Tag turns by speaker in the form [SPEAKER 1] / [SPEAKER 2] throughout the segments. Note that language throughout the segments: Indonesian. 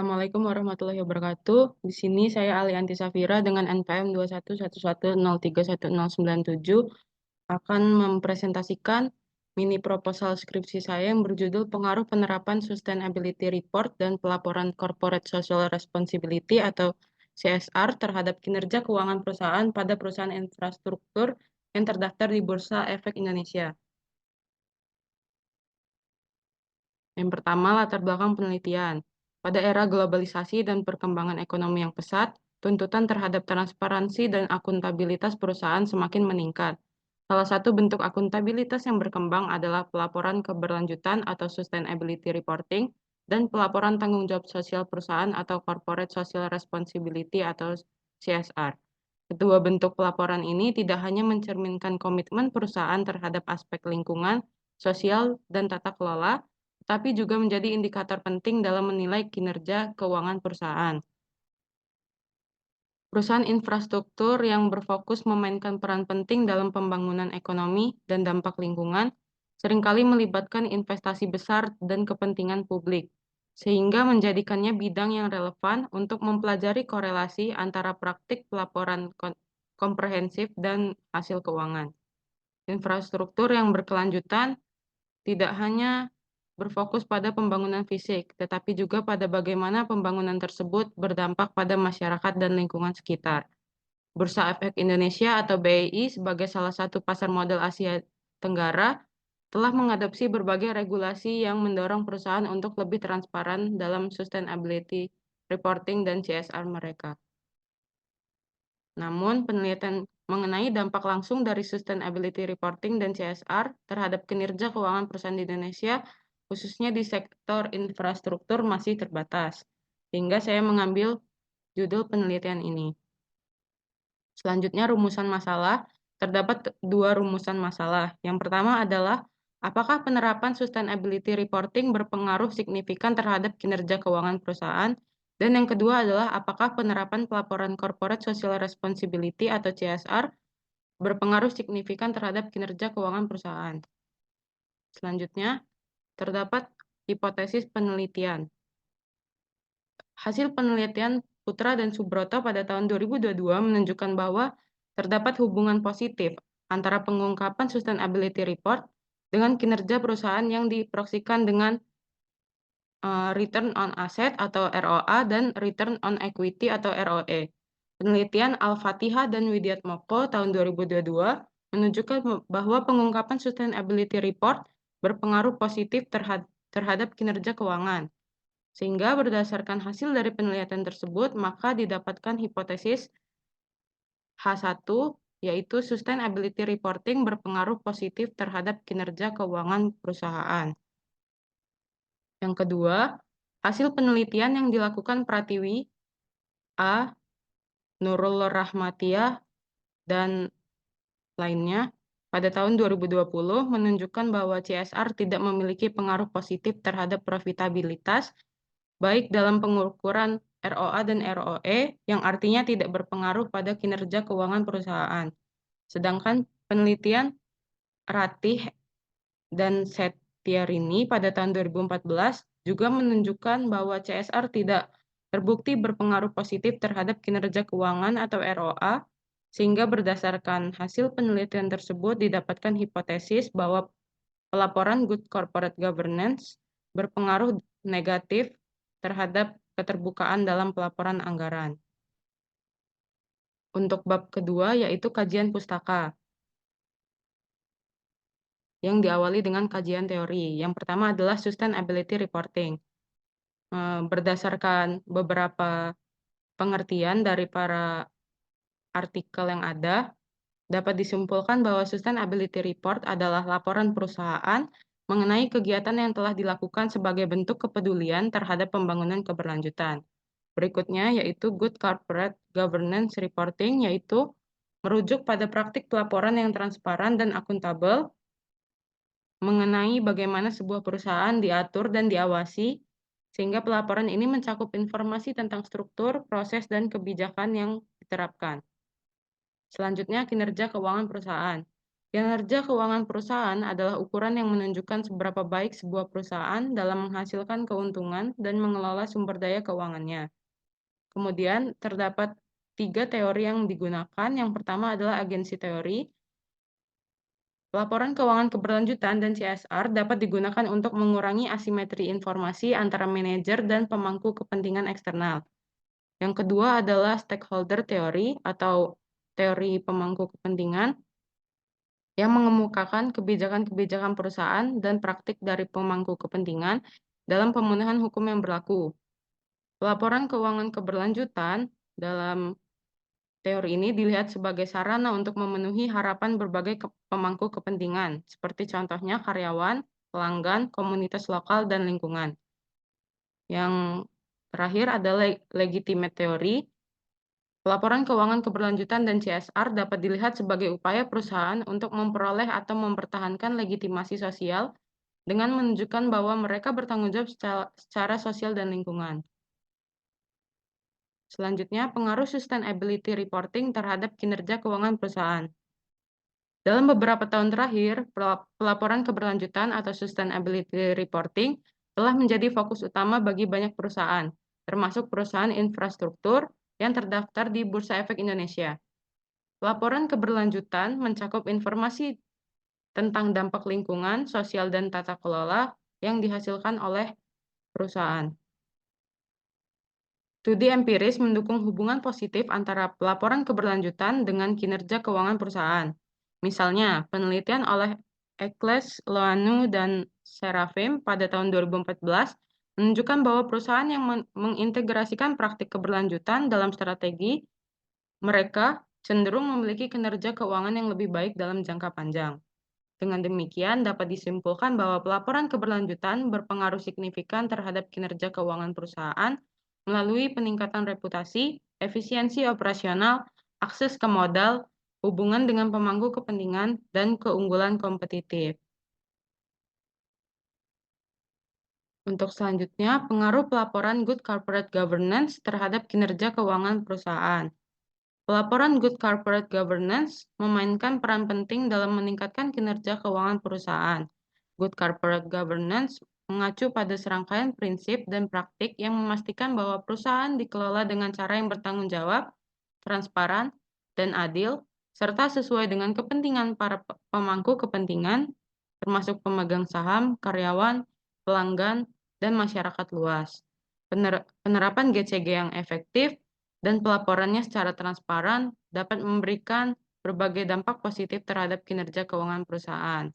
[SPEAKER 1] Assalamualaikum warahmatullahi wabarakatuh. Di sini saya Alianti Safira dengan NPM 21110311097 akan mempresentasikan mini proposal skripsi saya yang berjudul Pengaruh Penerapan Sustainability Report dan Pelaporan Corporate Social Responsibility atau CSR terhadap kinerja keuangan perusahaan pada perusahaan infrastruktur yang terdaftar di Bursa Efek Indonesia. Yang pertama, latar belakang penelitian. Pada era globalisasi dan perkembangan ekonomi yang pesat, tuntutan terhadap transparansi dan akuntabilitas perusahaan semakin meningkat. Salah satu bentuk akuntabilitas yang berkembang adalah pelaporan keberlanjutan atau sustainability reporting dan pelaporan tanggung jawab sosial perusahaan atau corporate social responsibility atau CSR. Kedua bentuk pelaporan ini tidak hanya mencerminkan komitmen perusahaan terhadap aspek lingkungan, sosial, dan tata kelola, tetapi juga menjadi indikator penting dalam menilai kinerja keuangan perusahaan. Perusahaan infrastruktur yang berfokus memainkan peran penting dalam pembangunan ekonomi dan dampak lingkungan seringkali melibatkan investasi besar dan kepentingan publik, sehingga menjadikannya bidang yang relevan untuk mempelajari korelasi antara praktik pelaporan komprehensif dan hasil keuangan. Infrastruktur yang berkelanjutan tidak hanya berfokus pada pembangunan fisik, tetapi juga pada bagaimana pembangunan tersebut berdampak pada masyarakat dan lingkungan sekitar. Bursa Efek Indonesia atau BEI sebagai salah satu pasar modal Asia Tenggara telah mengadopsi berbagai regulasi yang mendorong perusahaan untuk lebih transparan dalam sustainability reporting dan CSR mereka. Namun, penelitian mengenai dampak langsung dari sustainability reporting dan CSR terhadap kinerja keuangan perusahaan di Indonesia, khususnya di sektor infrastruktur, masih terbatas. Sehingga saya mengambil judul penelitian ini. Selanjutnya, rumusan masalah. Terdapat dua rumusan masalah. Yang pertama adalah, apakah penerapan sustainability reporting berpengaruh signifikan terhadap kinerja keuangan perusahaan? Dan yang kedua adalah, apakah penerapan pelaporan corporate social responsibility atau CSR berpengaruh signifikan terhadap kinerja keuangan perusahaan? Selanjutnya, terdapat hipotesis penelitian. Hasil penelitian Putra dan Subroto pada tahun 2022 menunjukkan bahwa terdapat hubungan positif antara pengungkapan sustainability report dengan kinerja perusahaan yang diproyeksikan dengan return on asset atau ROA dan return on equity atau ROE. Penelitian Al-Fatihah dan Widiatmoko tahun 2022 menunjukkan bahwa pengungkapan sustainability report berpengaruh positif terhadap kinerja keuangan. Sehingga berdasarkan hasil dari penelitian tersebut, maka didapatkan hipotesis H1, yaitu sustainability reporting berpengaruh positif terhadap kinerja keuangan perusahaan. Yang kedua, hasil penelitian yang dilakukan Pratiwi, A, Nurul Rahmatiyah, dan lainnya pada tahun 2020 menunjukkan bahwa CSR tidak memiliki pengaruh positif terhadap profitabilitas, baik dalam pengukuran ROA dan ROE, yang artinya tidak berpengaruh pada kinerja keuangan perusahaan. Sedangkan penelitian Ratih dan Setierini pada tahun 2014 juga menunjukkan bahwa CSR tidak terbukti berpengaruh positif terhadap kinerja keuangan atau ROA, sehingga berdasarkan hasil penelitian tersebut didapatkan hipotesis bahwa pelaporan Good Corporate Governance berpengaruh negatif terhadap keterbukaan dalam pelaporan anggaran. Untuk bab kedua, yaitu kajian pustaka, yang diawali dengan kajian teori. Yang pertama adalah sustainability reporting. Berdasarkan beberapa pengertian dari para artikel yang ada, dapat disimpulkan bahwa sustainability report adalah laporan perusahaan mengenai kegiatan yang telah dilakukan sebagai bentuk kepedulian terhadap pembangunan keberlanjutan. Berikutnya yaitu Good Corporate Governance Reporting, yaitu merujuk pada praktik pelaporan yang transparan dan akuntabel mengenai bagaimana sebuah perusahaan diatur dan diawasi, sehingga pelaporan ini mencakup informasi tentang struktur, proses, dan kebijakan yang diterapkan. Selanjutnya, kinerja keuangan perusahaan. Kinerja keuangan perusahaan adalah ukuran yang menunjukkan seberapa baik sebuah perusahaan dalam menghasilkan keuntungan dan mengelola sumber daya keuangannya. Kemudian, terdapat 3 teori yang digunakan. Yang pertama adalah agensi teori. Laporan keuangan keberlanjutan dan CSR dapat digunakan untuk mengurangi asimetri informasi antara manajer dan pemangku kepentingan eksternal. Yang kedua adalah stakeholder theory atau teori pemangku kepentingan yang mengemukakan kebijakan-kebijakan perusahaan dan praktik dari pemangku kepentingan dalam pemenuhan hukum yang berlaku. Laporan keuangan keberlanjutan dalam teori ini dilihat sebagai sarana untuk memenuhi harapan berbagai pemangku kepentingan, seperti contohnya karyawan, pelanggan, komunitas lokal, dan lingkungan. Yang terakhir adalah legitimate theory. Laporan keuangan keberlanjutan dan CSR dapat dilihat sebagai upaya perusahaan untuk memperoleh atau mempertahankan legitimasi sosial dengan menunjukkan bahwa mereka bertanggung jawab secara sosial dan lingkungan. Selanjutnya, pengaruh sustainability reporting terhadap kinerja keuangan perusahaan. Dalam beberapa tahun terakhir, pelaporan keberlanjutan atau sustainability reporting telah menjadi fokus utama bagi banyak perusahaan, termasuk perusahaan infrastruktur yang terdaftar di Bursa Efek Indonesia. Laporan keberlanjutan mencakup informasi tentang dampak lingkungan, sosial, dan tata kelola yang dihasilkan oleh perusahaan. Studi empiris mendukung hubungan positif antara pelaporan keberlanjutan dengan kinerja keuangan perusahaan. Misalnya, penelitian oleh Eccles, Loanu, dan Serafim pada tahun 2014 menunjukkan bahwa perusahaan yang mengintegrasikan praktik keberlanjutan dalam strategi mereka cenderung memiliki kinerja keuangan yang lebih baik dalam jangka panjang. Dengan demikian, dapat disimpulkan bahwa pelaporan keberlanjutan berpengaruh signifikan terhadap kinerja keuangan perusahaan melalui peningkatan reputasi, efisiensi operasional, akses ke modal, hubungan dengan pemangku kepentingan, dan keunggulan kompetitif. Untuk selanjutnya, pengaruh pelaporan Good Corporate Governance terhadap kinerja keuangan perusahaan. Pelaporan Good Corporate Governance memainkan peran penting dalam meningkatkan kinerja keuangan perusahaan. Good Corporate Governance mengacu pada serangkaian prinsip dan praktik yang memastikan bahwa perusahaan dikelola dengan cara yang bertanggung jawab, transparan, dan adil, serta sesuai dengan kepentingan para pemangku kepentingan, termasuk pemegang saham, karyawan, pelanggan, dan masyarakat luas. Penerapan GCG yang efektif dan pelaporannya secara transparan dapat memberikan berbagai dampak positif terhadap kinerja keuangan perusahaan.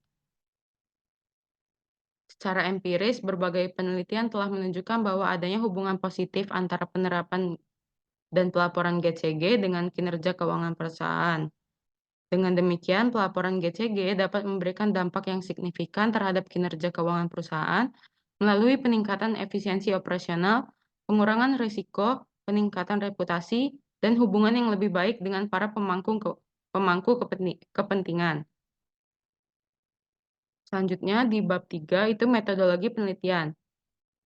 [SPEAKER 1] Secara empiris, berbagai penelitian telah menunjukkan bahwa adanya hubungan positif antara penerapan dan pelaporan GCG dengan kinerja keuangan perusahaan. Dengan demikian, pelaporan GCG dapat memberikan dampak yang signifikan terhadap kinerja keuangan perusahaan melalui peningkatan efisiensi operasional, pengurangan risiko, peningkatan reputasi, dan hubungan yang lebih baik dengan para pemangku kepentingan. Selanjutnya, di bab 3 itu metodologi penelitian.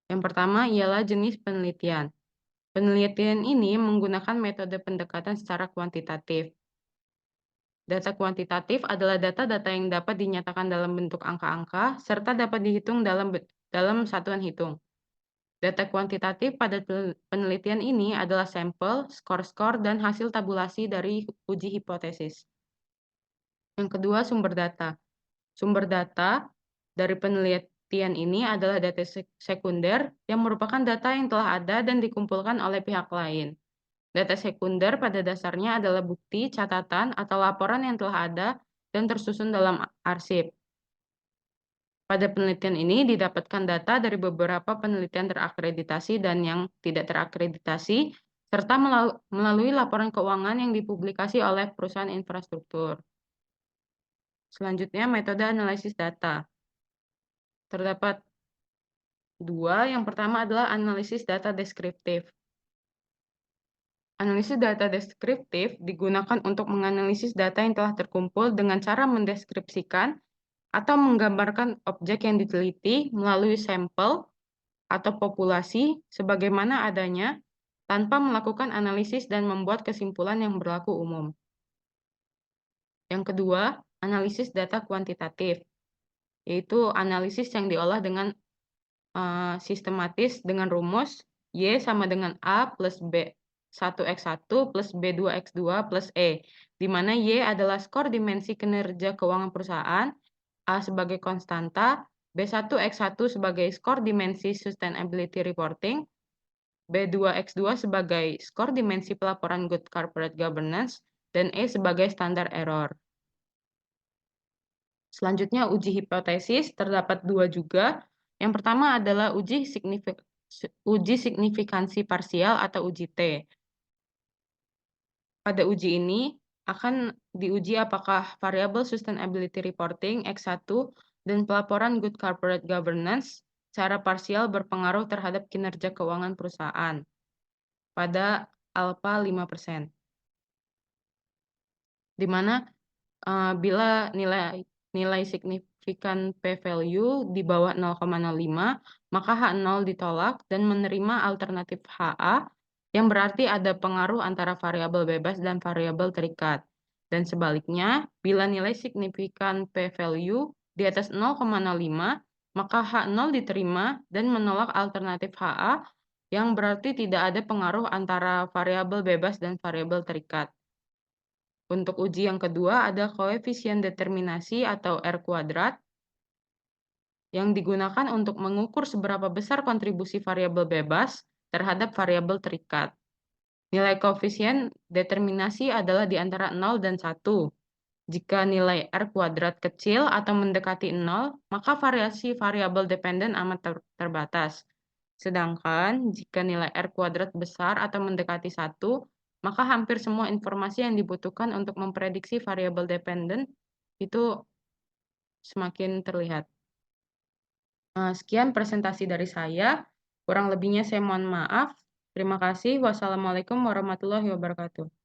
[SPEAKER 1] Yang pertama ialah jenis penelitian. Penelitian ini menggunakan metode pendekatan secara kuantitatif. Data kuantitatif adalah data-data yang dapat dinyatakan dalam bentuk angka-angka serta dapat dihitung dalam satuan hitung. Data kuantitatif pada penelitian ini adalah sampel, skor-skor, dan hasil tabulasi dari uji hipotesis. Yang kedua, sumber data. Sumber data dari penelitian ini adalah data sekunder yang merupakan data yang telah ada dan dikumpulkan oleh pihak lain. Data sekunder pada dasarnya adalah bukti, catatan, atau laporan yang telah ada dan tersusun dalam arsip. Pada penelitian ini didapatkan data dari beberapa penelitian terakreditasi dan yang tidak terakreditasi, serta melalui laporan keuangan yang dipublikasi oleh perusahaan infrastruktur. Selanjutnya, metode analisis data. Terdapat dua, yang pertama adalah analisis data deskriptif. Analisis data deskriptif digunakan untuk menganalisis data yang telah terkumpul dengan cara mendeskripsikan atau menggambarkan objek yang diteliti melalui sampel atau populasi sebagaimana adanya tanpa melakukan analisis dan membuat kesimpulan yang berlaku umum. Yang kedua, Analisis data kuantitatif, yaitu analisis yang diolah dengan sistematis dengan rumus Y sama dengan A plus B1X1 plus B2X2 plus E, di mana Y adalah skor dimensi kinerja keuangan perusahaan, A sebagai konstanta, B1X1 sebagai skor dimensi sustainability reporting, B2X2 sebagai skor dimensi pelaporan good corporate governance, dan E sebagai standar error. Selanjutnya uji hipotesis, terdapat dua juga. Yang pertama adalah uji signifikansi parsial atau uji T. Pada uji ini akan diuji apakah variabel sustainability reporting X1 dan pelaporan good corporate governance secara parsial berpengaruh terhadap kinerja keuangan perusahaan pada alfa 5%. Di mana bila nilai signifikan p-value di bawah 0,05, maka H0 ditolak dan menerima alternatif HA, yang berarti ada pengaruh antara variabel bebas dan variabel terikat. Dan sebaliknya, bila nilai signifikan p-value di atas 0,05, maka H0 diterima dan menolak alternatif HA, yang berarti tidak ada pengaruh antara variabel bebas dan variabel terikat. Untuk uji yang kedua ada koefisien determinasi atau R kuadrat yang digunakan untuk mengukur seberapa besar kontribusi variabel bebas terhadap variabel terikat. Nilai koefisien determinasi adalah di antara 0 dan 1. Jika nilai R kuadrat kecil atau mendekati 0, maka variasi variabel dependen amat terbatas. Sedangkan jika nilai R kuadrat besar atau mendekati 1, maka hampir semua informasi yang dibutuhkan untuk memprediksi variabel dependen itu semakin terlihat. Sekian presentasi dari saya. Kurang lebihnya saya mohon maaf. Terima kasih. Wassalamualaikum warahmatullahi wabarakatuh.